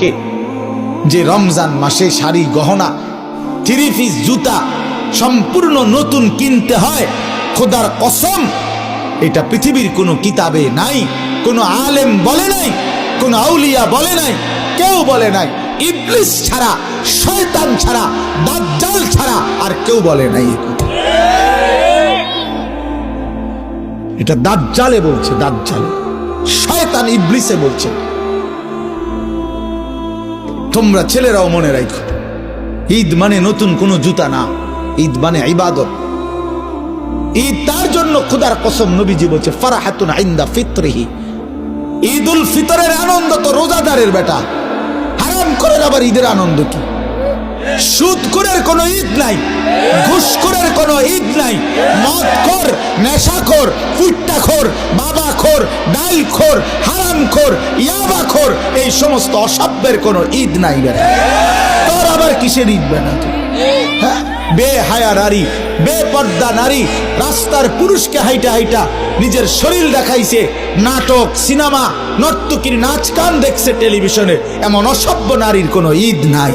থেকে যে রমজান মাসে শাড়ি গহনা 3 পিস জুতা সম্পূর্ণ নতুন কিনতে হয়, খোদার কসম এটা পৃথিবীর কোনো কিতাবে নাই, কোনো আলেম বলে নাই, কোনো আউলিয়া বলে নাই, কেউ বলে নাই। ইবলিস ছাড়া, শয়তান ছাড়া, দাজ্জাল ছাড়া আর কেউ বলে নাই। এটা দাজ্জালে বলছে, দাজ্জালে, শয়তান ইবলিসে বলছে। তোমরা ছেলেরাও মনে রাখো, ঈদ মানে নতুন কোনো জুতা না, ঈদ মানে ইবাদত। ঈদ তার জন্য খোদার কসম নবীজি বলছে ফারাহাতুন ইনদা ফিতরিহি, ঈদুল ফিতরের আনন্দ তো রোজাদারের বেটা, হারাম করে আবার ঈদের আনন্দ কি? সুদখোরের কোনো ঈদ নাই, ঘুষখোরের কোনো ঈদ নাই, মদখোর, নেশাখোর, ফুট্টাখোর, বাবাখোর, ডালখোর, হারামখোর, ইয়াবাখোর, এই সমস্ত অসভ্যের কোনো ঈদ নাই বেটা। তোর আবার কিসের ঈদ বেটা? হ্যাঁ, বেহায়া নারী, বেপর্দা নারী রাস্তার পুরুষকে হাইটা হাইটা নিজের শরীর দেখাইছে, নাটক, সিনেমা, নর্তকীর নাচ গান দেখছে টেলিভিশনে, এমন অসভ্য নারীর কোনো ঈদ নাই।